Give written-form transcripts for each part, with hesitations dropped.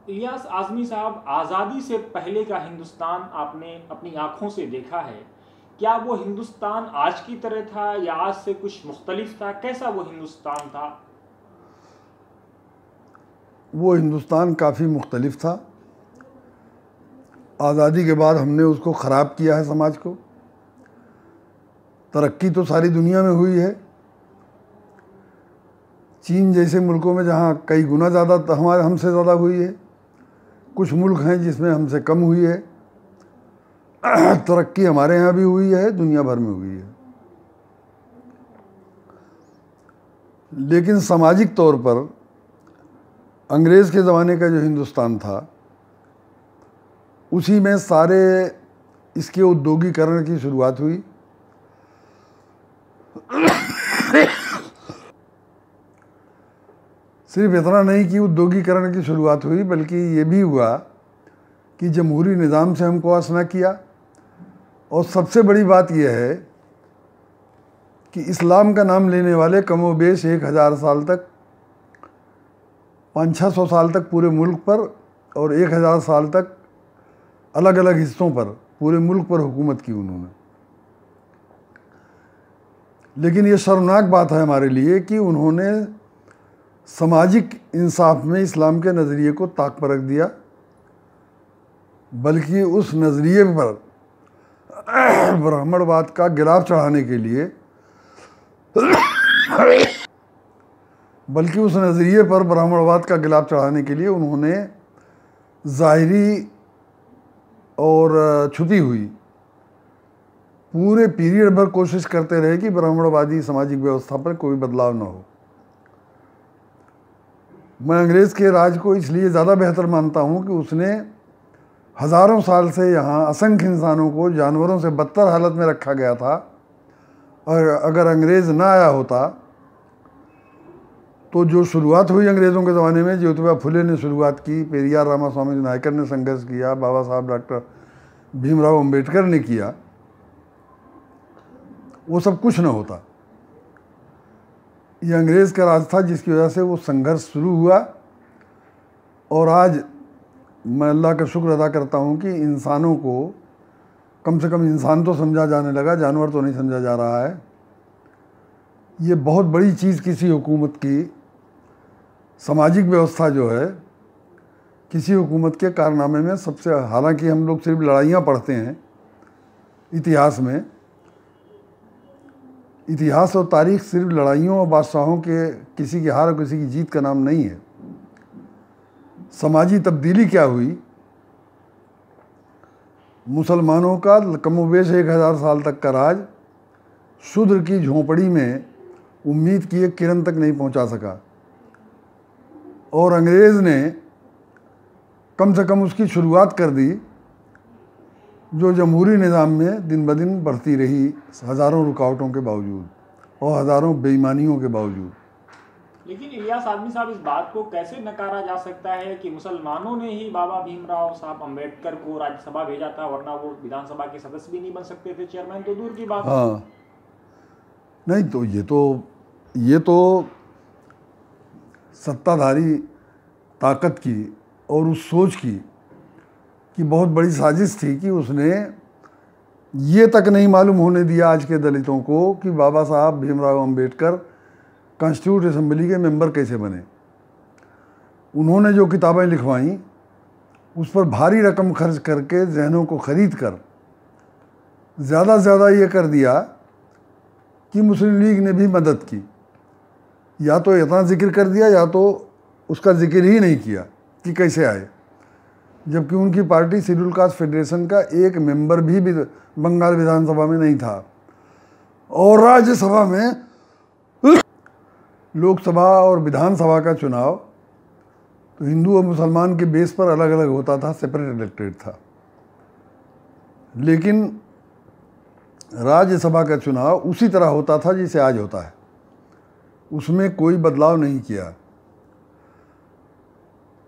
इलियास आज़मी साहब, आज़ादी से पहले का हिंदुस्तान आपने अपनी आंखों से देखा है। क्या वो हिंदुस्तान आज की तरह था या आज से कुछ मुख्तलिफ था? कैसा वो हिंदुस्तान था? वो हिंदुस्तान काफ़ी मुख्तलिफ था। आज़ादी के बाद हमने उसको ख़राब किया है। समाज को तरक्की तो सारी दुनिया में हुई है। चीन जैसे मुल्कों में जहाँ कई गुना ज़्यादा हमारे हमसे ज़्यादा हुई है, कुछ मुल्क हैं जिसमें हमसे कम हुई है। तरक्की हमारे यहाँ भी हुई है, दुनिया भर में हुई है। लेकिन सामाजिक तौर पर अंग्रेज़ के ज़माने का जो हिंदुस्तान था, उसी में सारे इसके औद्योगिकरण की शुरुआत हुई। सिर्फ इतना नहीं कि औद्योगिकरण की शुरुआत हुई, बल्कि ये भी हुआ कि जमहूरी निज़ाम से हमको आसना किया। और सबसे बड़ी बात यह है कि इस्लाम का नाम लेने वाले कमोबेश 1000 साल तक, 500-600 साल तक पूरे मुल्क पर और 1000 साल तक अलग अलग हिस्सों पर पूरे मुल्क पर हुकूमत की उन्होंने। लेकिन ये शर्मनाक बात है हमारे लिए कि उन्होंने सामाजिक इंसाफ में इस्लाम के नज़रिए को ताक पर रख दिया, बल्कि उस नज़रिए पर ब्राह्मणवाद का गिलाफ चढ़ाने के लिए उन्होंने ज़ाहिरी और छुपी हुई पूरे पीरियड भर कोशिश करते रहे कि ब्राह्मणवादी सामाजिक व्यवस्था पर कोई बदलाव ना हो। मैं अंग्रेज़ के राज को इसलिए ज़्यादा बेहतर मानता हूँ कि उसने हज़ारों साल से यहाँ असंख्य इंसानों को जानवरों से बदतर हालत में रखा गया था। और अगर अंग्रेज़ ना आया होता तो जो शुरुआत हुई अंग्रेज़ों के ज़माने में, ज्योतिबा फुले ने शुरुआत की, पेरियार रामास्वामी नायकर ने संघर्ष किया, बाबा साहब डॉक्टर भीमराव अंबेडकर ने किया, वो सब कुछ न होता। ये अंग्रेज़ का राज था जिसकी वजह से वो संघर्ष शुरू हुआ। और आज मैं अल्लाह का शुक्र अदा करता हूँ कि इंसानों को कम से कम इंसान तो समझा जाने लगा, जानवर तो नहीं समझा जा रहा है। ये बहुत बड़ी चीज़ किसी हुकूमत की सामाजिक व्यवस्था जो है, किसी हुकूमत के कारनामे में सबसे, हालांकि हम लोग सिर्फ लड़ाइयाँ पढ़ते हैं इतिहास में, इतिहास और तारीख सिर्फ लड़ाइयों और बादशाहों के किसी की हार और किसी की जीत का नाम नहीं है। समाजी तब्दीली क्या हुई? मुसलमानों का कमोबेश 1000 साल तक का राज शूद्र की झोंपड़ी में उम्मीद की एक किरण तक नहीं पहुंचा सका, और अंग्रेज़ ने कम से कम उसकी शुरुआत कर दी, जो जमहूरी निज़ाम में दिन ब दिन बढ़ती रही, हज़ारों रुकावटों के बावजूद और हज़ारों बेईमानियों के बावजूद। लेकिन इलियास आज़मी साहब, इस बात को कैसे नकारा जा सकता है कि मुसलमानों ने ही बाबा भीमराव साहब अंबेडकर को राज्यसभा भेजा था, वरना वो विधानसभा के सदस्य भी नहीं बन सकते थे, चेयरमैन तो दूर की बात। हाँ, नहीं तो ये तो सत्ताधारी ताकत की और उस सोच की बहुत बड़ी साजिश थी कि उसने ये तक नहीं मालूम होने दिया आज के दलितों को कि बाबा साहब भीमराव अंबेडकर कॉन्स्टिट्यूट असेंबली के मेंबर कैसे बने। उन्होंने जो किताबें लिखवाईं, उस पर भारी रकम खर्च करके, जहनों को ख़रीद कर ज़्यादा से ज़्यादा ये कर दिया कि मुस्लिम लीग ने भी मदद की। या तो इतना जिक्र कर दिया या तो उसका जिक्र ही नहीं किया कि कैसे आए, जबकि उनकी पार्टी शेड्यूल कास्ट फेडरेशन का एक मेंबर भी बंगाल विधानसभा में नहीं था। और राज्यसभा में, लोकसभा और विधानसभा का चुनाव तो हिंदू और मुसलमान के बेस पर अलग अलग होता था, सेपरेट इलेक्टेड था। लेकिन राज्यसभा का चुनाव उसी तरह होता था जैसे आज होता है, उसमें कोई बदलाव नहीं किया।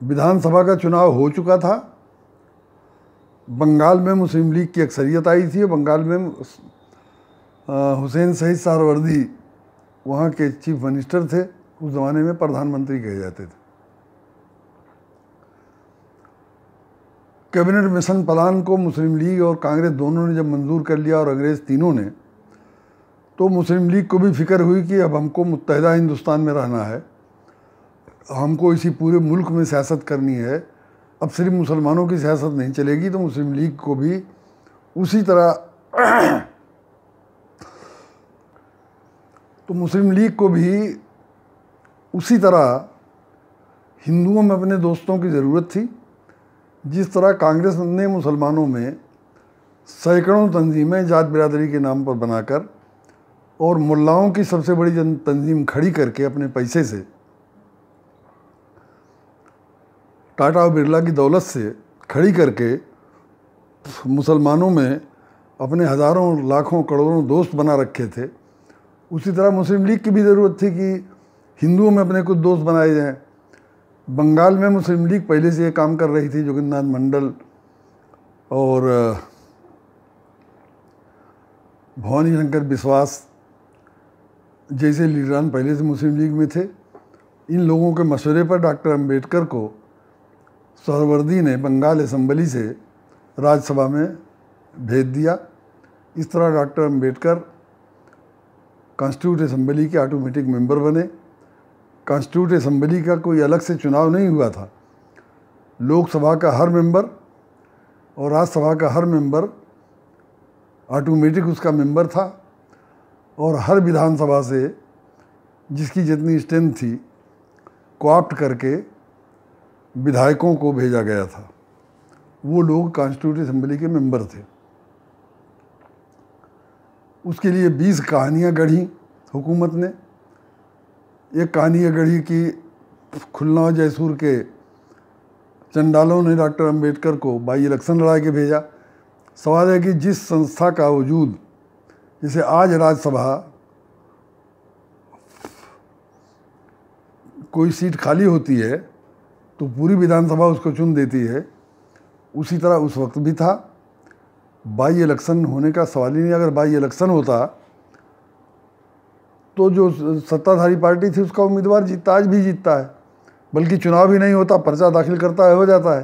विधानसभा का चुनाव हो चुका था, बंगाल में मुस्लिम लीग की अक्सरियत आई थी। बंगाल में हुसैन शहीद सहरवर्दी वहाँ के चीफ मिनिस्टर थे, उस ज़माने में प्रधानमंत्री कहे जाते थे। कैबिनेट मिशन प्लान को मुस्लिम लीग और कांग्रेस दोनों ने जब मंजूर कर लिया और अंग्रेज़ तीनों ने, तो मुस्लिम लीग को भी फिक्र हुई कि अब हमको मुत्तहिदा हिंदुस्तान में रहना है, हमको इसी पूरे मुल्क में सियासत करनी है, अब सिर्फ मुसलमानों की सियासत नहीं चलेगी। तो मुस्लिम लीग को भी उसी तरह हिंदुओं में अपने दोस्तों की ज़रूरत थी। जिस तरह कांग्रेस ने मुसलमानों में सैकड़ों तंजीमें जात बिरादरी के नाम पर बनाकर और मुल्लाओं की सबसे बड़ी तंजीम खड़ी करके अपने पैसे से, टाटा और बिरला की दौलत से खड़ी करके मुसलमानों में अपने हज़ारों लाखों करोड़ों दोस्त बना रखे थे, उसी तरह मुस्लिम लीग की भी ज़रूरत थी कि हिंदुओं में अपने कुछ दोस्त बनाए जाएं। बंगाल में मुस्लिम लीग पहले से ये काम कर रही थी। जोगिंदर मंडल और भवानी शंकर बिस्वास जैसे लीडरान पहले से मुस्लिम लीग में थे। इन लोगों के मशवरे पर डॉक्टर अंबेडकर को सहरवर्दी ने बंगाल असेंबली से राज्यसभा में भेज दिया। इस तरह डॉक्टर अंबेडकर कॉन्स्टिट्यूट असेंबली के ऑटोमेटिक मेंबर बने। कॉन्स्टिट्यूट असेंबली का कोई अलग से चुनाव नहीं हुआ था। लोकसभा का हर मेंबर और राज्यसभा का हर मेंबर ऑटोमेटिक उसका मेंबर था और हर विधानसभा से जिसकी जितनी स्ट्रेंथ थी कोऑप्ट करके विधायकों को भेजा गया था। वो लोग कॉन्स्टिट्यूट असेंबली के मेंबर थे। उसके लिए 20 कहानियाँ गढ़ी हुकूमत ने। एक कहानी ये गढ़ी कि खुलना जयसूर के चंडालों ने डॉक्टर अंबेडकर को बाई इलेक्शन लड़ा के भेजा। सवाल है कि जिस संस्था का वजूद, जैसे आज राज्यसभा कोई सीट खाली होती है तो पूरी विधानसभा उसको चुन देती है, उसी तरह उस वक्त भी था। बाई इलेक्शन होने का सवाल ही नहीं। अगर बाई इलेक्शन होता तो जो सत्ताधारी पार्टी थी उसका उम्मीदवार जीतता, आज भी जीतता है। बल्कि चुनाव ही नहीं होता, पर्चा दाखिल करता है, हो जाता है।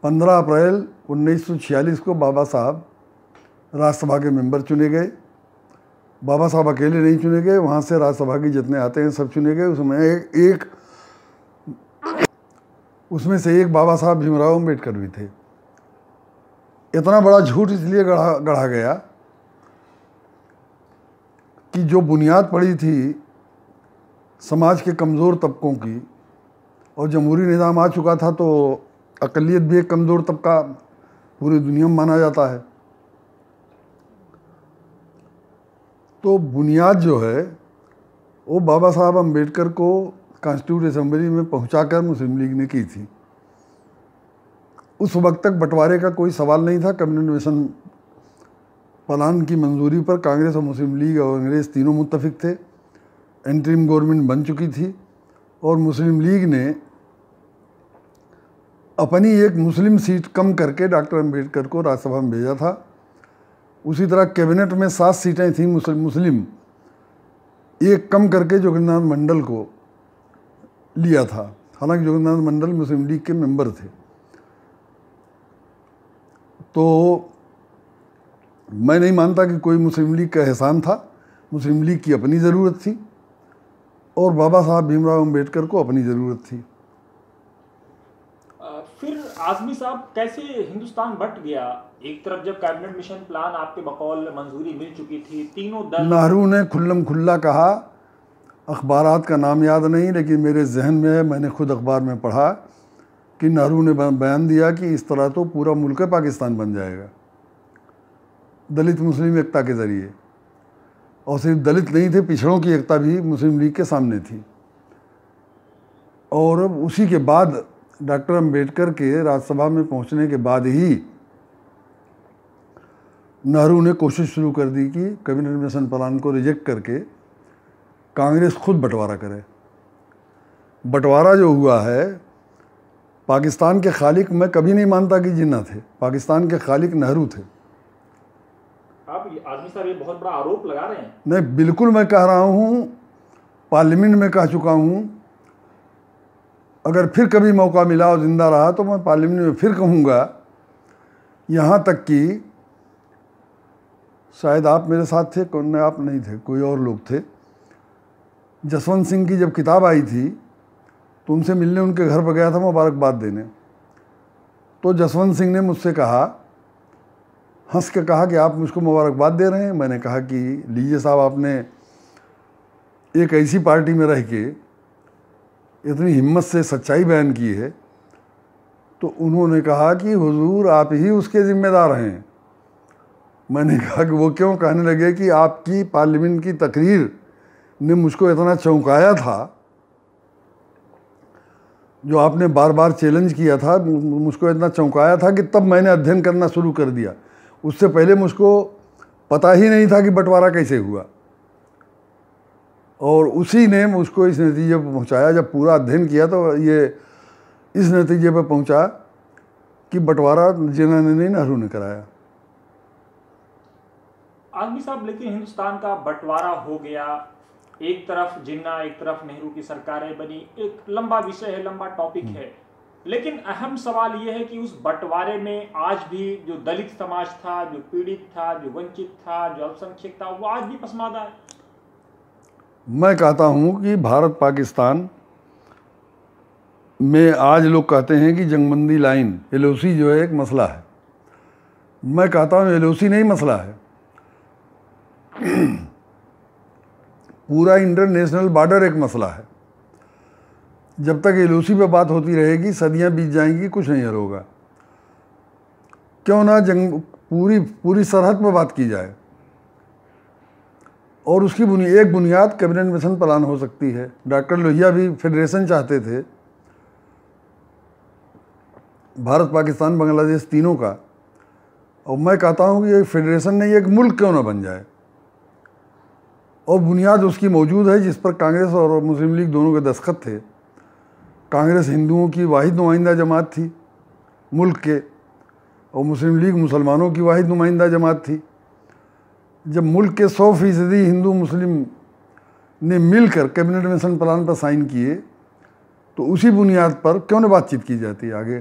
15 अप्रैल 1946 को बाबा साहब राज्यसभा के मेंबर चुने गए। बाबा साहब अकेले नहीं चुने गए, वहाँ से राज्यसभा के जितने आते हैं सब चुने गए। उसमें से एक बाबा साहब भीमराव अम्बेडकर भी थे। इतना बड़ा झूठ इसलिए गढ़ा गया कि जो बुनियाद पड़ी थी समाज के कमज़ोर तबकों की, और जमहूरी निज़ाम आ चुका था तो अक़लियत भी एक कमज़ोर तबका पूरी दुनिया में माना जाता है। तो बुनियाद जो है वो बाबा साहब अम्बेडकर को कॉन्स्टिट्यूट असेंबली में पहुंचाकर मुस्लिम लीग ने की थी। उस वक्त तक बंटवारे का कोई सवाल नहीं था। कैबिनेट मिशन प्लान की मंजूरी पर कांग्रेस और मुस्लिम लीग और अंग्रेज़ तीनों मुत्तफिक थे। इंटरिम गवर्नमेंट बन चुकी थी और मुस्लिम लीग ने अपनी एक मुस्लिम सीट कम करके डॉक्टर अंबेडकर को राज्यसभा में भेजा था। उसी तरह कैबिनेट में 7 सीटें थीं मुस्लिम, एक कम करके जोगिंदर मंडल को लिया था। हालांकि जोगिंदर मंडल मुस्लिम लीग के मेंबर थे। तो मैं नहीं मानता कि कोई मुस्लिम लीग का एहसान था। मुस्लिम लीग की अपनी ज़रूरत थी और बाबा साहब भीमराव अम्बेडकर को अपनी ज़रूरत थी। फिर आज़मी साहब कैसे हिंदुस्तान बट गया? एक तरफ जब कैबिनेट मिशन प्लान आपके बकौल मंजूरी मिल चुकी थी, तीनों दल, नेहरू ने खुल्लम खुल्ला कहा, अखबारात का नाम याद नहीं लेकिन मेरे जहन में है, मैंने खुद अखबार में पढ़ा कि नेहरू ने बयान दिया कि इस तरह तो पूरा मुल्क पाकिस्तान बन जाएगा दलित मुस्लिम एकता के ज़रिए। और सिर्फ दलित नहीं थे, पिछड़ों की एकता भी मुस्लिम लीग के सामने थी। और उसी के बाद डॉक्टर अंबेडकर के राज्यसभा में पहुंचने के बाद ही नेहरू ने कोशिश शुरू कर दी कि कैबिनेट मिशन प्लान को रिजेक्ट करके कांग्रेस खुद बंटवारा करे। बंटवारा जो हुआ है, पाकिस्तान के खालिक मैं कभी नहीं मानता कि जिन्ना थे, पाकिस्तान के खालिक नेहरू थे। आप आज़मी साहब ये बहुत बड़ा आरोप लगा रहे हैं। नहीं, बिल्कुल मैं कह रहा हूँ, पार्लियामेंट में कह चुका हूँ अगर फिर कभी मौका मिला और ज़िंदा रहा तो मैं पार्लियामेंट में फिर कहूँगा, यहाँ तक कि शायद आप मेरे साथ थे, कौन, आप नहीं थे, कोई और लोग थे। जसवंत सिंह की जब किताब आई थी तो उनसे मिलने उनके घर पर गया था मुबारकबाद देने। तो जसवंत सिंह ने मुझसे कहा, हंस के कहा कि आप मुझको मुबारकबाद दे रहे हैं। मैंने कहा कि लीजिए साहब, आपने एक ऐसी पार्टी में रह के इतनी हिम्मत से सच्चाई बयान की है। तो उन्होंने कहा कि हुजूर आप ही उसके ज़िम्मेदार हैं। मैंने कहा कि वो क्यों? कहने लगे कि आपकी पार्लियामेंट की तकरीर ने मुझको इतना चौंकाया था, जो आपने बार बार चैलेंज किया था, मुझको इतना चौंकाया था कि तब मैंने अध्ययन करना शुरू कर दिया। उससे पहले मुझको पता ही नहीं था कि बंटवारा कैसे हुआ, और उसी ने मुझको इस नतीजे पर पहुंचाया। जब पूरा अध्ययन किया तो ये इस नतीजे पर पहुंचा कि बंटवारा जिन्ना ने नहीं, नेहरू ने कराया। आज़मी साहब, लेकिन हिंदुस्तान का बंटवारा हो गया, एक तरफ जिन्ना, एक तरफ नेहरू की सरकारें बनी, एक लंबा विषय है, लंबा टॉपिक है। लेकिन अहम सवाल ये है कि उस बंटवारे में आज भी जो दलित समाज था, जो पीड़ित था, जो वंचित था, जो अल्पसंख्यक था, वो आज भी पसमादा है। मैं कहता हूँ कि भारत पाकिस्तान में आज लोग कहते हैं कि जंगबंदी लाइन, एलओसी जो है एक मसला है। मैं कहता हूँ एलओसी नहीं मसला है, पूरा इंटरनेशनल बॉर्डर एक मसला है। जब तक एलओसी पे बात होती रहेगी, सदियां बीत जाएंगी, कुछ नहीं हल होगा। क्यों ना पूरी सरहद पर बात की जाए, और उसकी एक बुनियाद कैबिनेट मिशन प्लान हो सकती है। डॉक्टर लोहिया भी फेडरेशन चाहते थे, भारत पाकिस्तान बांग्लादेश तीनों का। और मैं कहता हूँ कि एक फेडरेशन नहीं, एक मुल्क क्यों ना बन जाए, और बुनियाद उसकी मौजूद है, जिस पर कांग्रेस और मुस्लिम लीग दोनों के दस्तखत थे। कांग्रेस हिंदुओं की वाहिद नुमाइंदा जमात थी मुल्क के, और मुस्लिम लीग मुसलमानों की वाहिद नुमाइंदा जमात थी। जब मुल्क के 100% हिंदू मुस्लिम ने मिलकर कैबिनेट मिशन प्लान पर साइन किए, तो उसी बुनियाद पर क्यों न बातचीत की जाती है आगे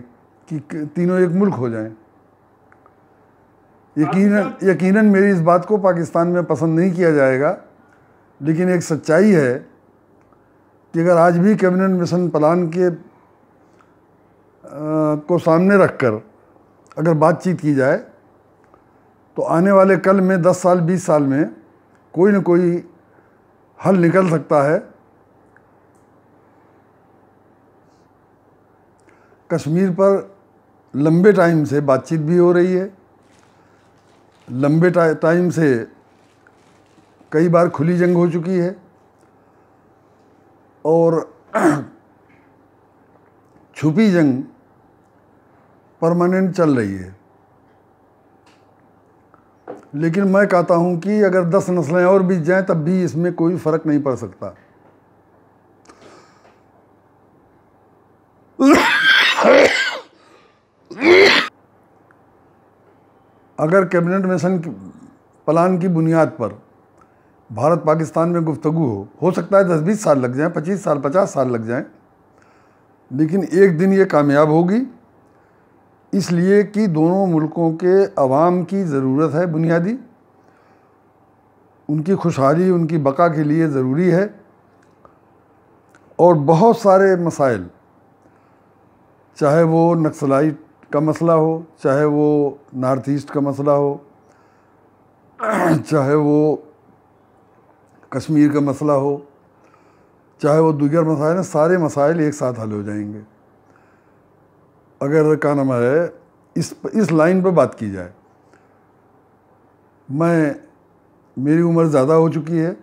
कि तीनों एक मुल्क हो जाएं। यकीनन मेरी इस बात को पाकिस्तान में पसंद नहीं किया जाएगा, लेकिन एक सच्चाई है कि अगर आज भी कैबिनेट मिशन प्लान के को सामने रखकर अगर बातचीत की जाए, तो आने वाले कल में 10 साल 20 साल में कोई न कोई हल निकल सकता है। कश्मीर पर लंबे टाइम से बातचीत भी हो रही है, लंबे टाइम से कई बार खुली जंग हो चुकी है, और छुपी जंग परमानेंट चल रही है। लेकिन मैं कहता हूं कि अगर 10 नस्लें और बीत जाएं तब भी इसमें कोई फर्क नहीं पड़ सकता। अगर कैबिनेट मिशन प्लान की बुनियाद पर भारत पाकिस्तान में गुफ्तगू हो सकता है 10-20 साल लग जाएं, 25 साल 50 साल लग जाएं, लेकिन एक दिन ये कामयाब होगी, इसलिए कि दोनों मुल्कों के अवाम की ज़रूरत है बुनियादी, उनकी खुशहाली, उनकी बका के लिए ज़रूरी है। और बहुत सारे मसाइल, चाहे वो नक्सलाइट का मसला हो, चाहे वो नॉर्थ ईस्ट का मसला हो, चाहे वो कश्मीर का मसला हो, चाहे वो दीगर मसाइल हैं, सारे मसाइल एक साथ हल हो जाएंगे अगर क्या नाम है इस लाइन पर बात की जाए। मेरी उम्र ज़्यादा हो चुकी है,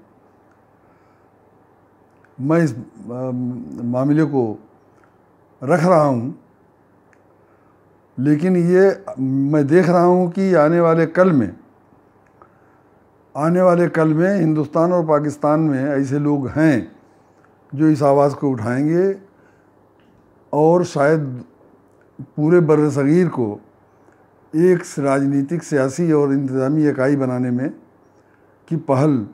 मैं इस मामले को रख रहा हूँ, लेकिन ये मैं देख रहा हूँ कि आने वाले कल में हिंदुस्तान और पाकिस्तान में ऐसे लोग हैं जो इस आवाज़ को उठाएंगे, और शायद पूरे बर्र-ए-सग़ीर को एक राजनीतिक, सियासी और इंतज़ामी इकाई बनाने में की पहल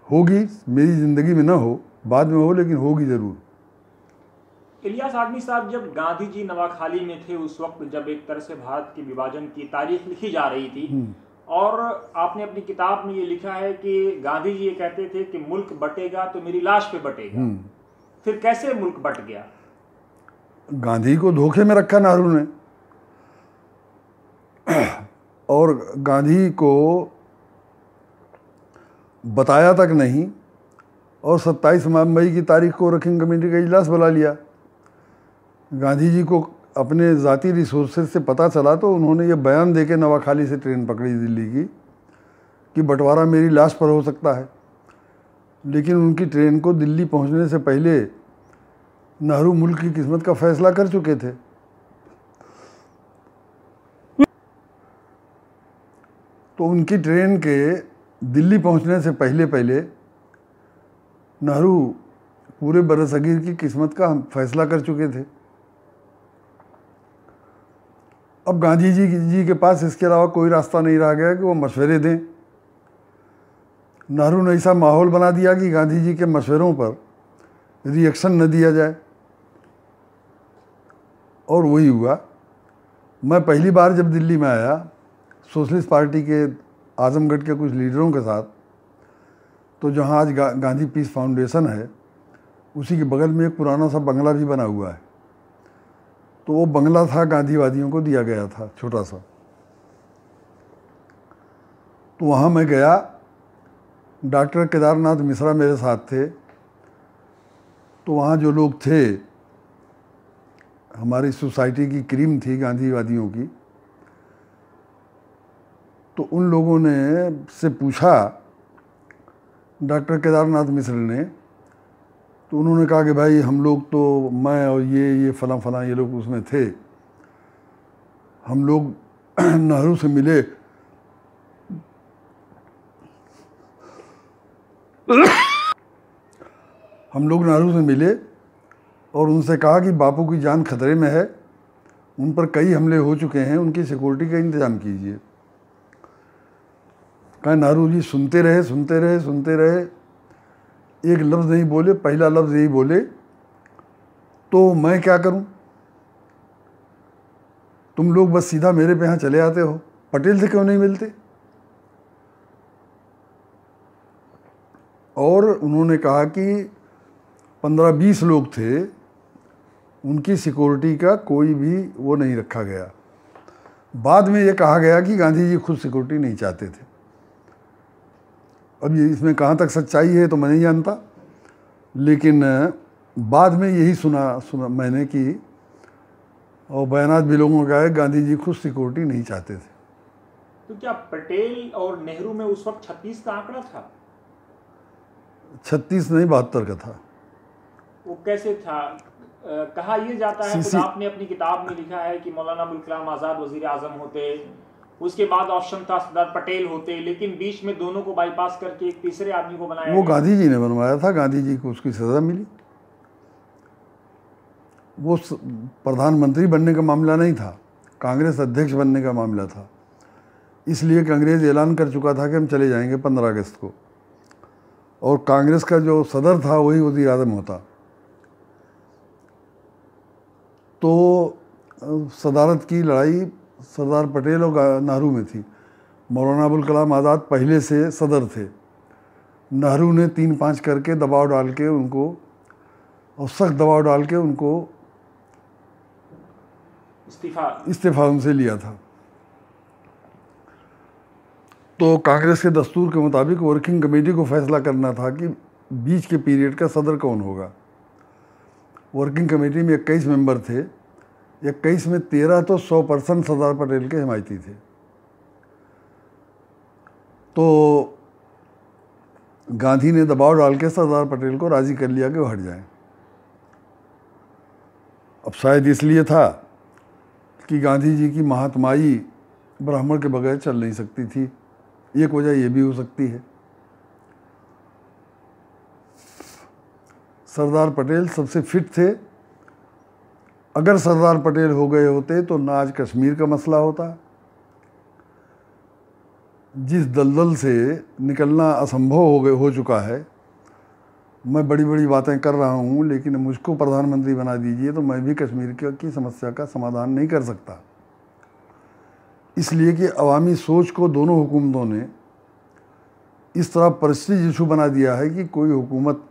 होगी। मेरी ज़िंदगी में ना हो, बाद में हो, लेकिन होगी ज़रूर। इलियास आदमी साहब, जब गांधी जी नवाखाली में थे उस वक्त, जब एक तरह से भारत के विभाजन की तारीख लिखी जा रही थी, और आपने अपनी किताब में ये लिखा है कि गांधी जी ये कहते थे कि मुल्क बटेगा तो मेरी लाश पे बटेगा। फिर कैसे मुल्क बट गया? गांधी को धोखे में रखा नेहरू ने, और गांधी को बताया तक नहीं, और 27 मई की तारीख को वर्किंग कमेटी का इजलास बुला लिया। गांधी जी को अपने ज़ाती रिसोर्सेज से पता चला तो उन्होंने ये बयान देके नवाखाली से ट्रेन पकड़ी दिल्ली की कि बंटवारा मेरी लाश पर हो सकता है। लेकिन उनकी ट्रेन को दिल्ली पहुंचने से पहले नेहरू मुल्क की किस्मत का फैसला कर चुके थे। तो उनकी ट्रेन के दिल्ली पहुंचने से पहले पहले नेहरू पूरे बरसगीर की किस्मत का फैसला कर चुके थे। अब गांधी जी के पास इसके अलावा कोई रास्ता नहीं रह गया कि वो मशवरे दें। नेहरू ने ऐसा माहौल बना दिया कि गांधी जी के मशवरों पर रिएक्शन न दिया जाए, और वही हुआ। मैं पहली बार जब दिल्ली में आया सोशलिस्ट पार्टी के आजमगढ़ के कुछ लीडरों के साथ, तो जहाँ आज गांधी पीस फाउंडेशन है उसी के बगल में एक पुराना सा बंगला भी बना हुआ है। तो वो बंगला था गांधीवादियों को दिया गया था, छोटा सा। तो वहाँ मैं गया, डॉक्टर केदारनाथ मिश्रा मेरे साथ थे। तो वहाँ जो लोग थे, हमारी सोसाइटी की क्रीम थी गांधीवादियों की, तो उन लोगों ने से पूछा डॉक्टर केदारनाथ मिश्र ने, तो उन्होंने कहा कि भाई हम लोग तो, मैं और ये फलां फलां ये लोग उसमें थे, हम लोग नेहरू से मिले। हम लोग नेहरू से मिले और उनसे कहा कि बापू की जान खतरे में है, उन पर कई हमले हो चुके हैं, उनकी सिक्योरिटी का इंतज़ाम कीजिए। कहा नेहरू जी सुनते रहे सुनते रहे सुनते रहे, एक लफ्ज़ नहीं बोले। पहला लफ्ज़ यही बोले, तो मैं क्या करूं, तुम लोग बस सीधा मेरे पे यहाँ चले आते हो, पटेल से क्यों नहीं मिलते। और उन्होंने कहा कि 15-20 लोग थे, उनकी सिक्योरिटी का कोई भी वो नहीं रखा गया। बाद में ये कहा गया कि गांधी जी खुद सिक्योरिटी नहीं चाहते थे। अब ये इसमें कहाँ तक सच्चाई है तो मैं नहीं जानता, लेकिन बाद में यही सुना मैंने कि, और बयानात भी लोगों का है, गांधी जी खुद सिक्योरिटी नहीं चाहते थे। तो क्या पटेल और नेहरू में उस वक्त 36 का आंकड़ा था? 36 नहीं, 72 का था। वो कैसे था? कहा यह जाता है, खुद आपने अपनी किताब में लिखा है कि मौलाना अबुल कलाम आज़ाद वजीर आज़म होते, उसके बाद ऑप्शन था सरदार पटेल होते, लेकिन बीच में दोनों को बाईपास करके एक तीसरे आदमी को बनाया। वो गांधी जी ने बनवाया था, गांधी जी को उसकी सज़ा मिली। वो प्रधानमंत्री बनने का मामला नहीं था, कांग्रेस अध्यक्ष बनने का मामला था। इसलिए कांग्रेस ऐलान कर चुका था कि हम चले जाएंगे 15 अगस्त को, और कांग्रेस का जो सदर था वही वज़ीर आज़म होता। तो सदारत की लड़ाई सरदार पटेल और नेहरू में थी। मौलाना अबुल कलाम आज़ाद पहले से सदर थे। नेहरू ने 3-5 करके दबाव डाल के उनको, और सख्त दबाव डाल के उनको इस्तीफा उनसे लिया था। तो कांग्रेस के दस्तूर के मुताबिक वर्किंग कमेटी को फैसला करना था कि बीच के पीरियड का सदर कौन होगा। वर्किंग कमेटी में 21 मेंबर थे, 21 में 13 तो 100% सरदार पटेल के हिमायती थे। तो गांधी ने दबाव डाल के सरदार पटेल को राज़ी कर लिया कि वो हट जाएं। अब शायद इसलिए था कि गांधी जी की महात्माई ब्राह्मण के बगैर चल नहीं सकती थी, एक वजह ये भी हो सकती है। सरदार पटेल सबसे फिट थे। अगर सरदार पटेल हो गए होते तो ना आज कश्मीर का मसला होता। जिस दलदल से निकलना असंभव हो चुका है, मैं बड़ी बड़ी बातें कर रहा हूँ, लेकिन मुझको प्रधानमंत्री बना दीजिए तो मैं भी कश्मीर की समस्या का समाधान नहीं कर सकता। इसलिए कि अवामी सोच को दोनों हुकूमतों ने इस तरह प्रेस्टीज इशू बना दिया है कि कोई हुकूमत,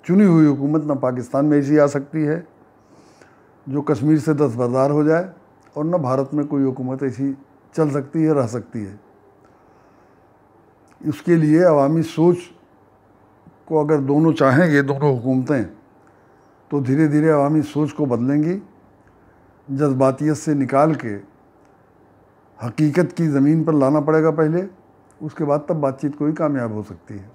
चुनी हुई हुकूमत, ना पाकिस्तान में ऐसी आ सकती है जो कश्मीर से दस्तबरदार हो जाए, और न भारत में कोई हुकूमत ऐसी चल सकती है, रह सकती है। उसके लिए अवामी सोच को अगर दोनों चाहेंगे, दोनों हुकूमतें, तो धीरे धीरे अवामी सोच को बदलेंगी, जज्बातियत से निकाल के हकीकत की ज़मीन पर लाना पड़ेगा पहले, उसके बाद तब बातचीत कोई कामयाब हो सकती है।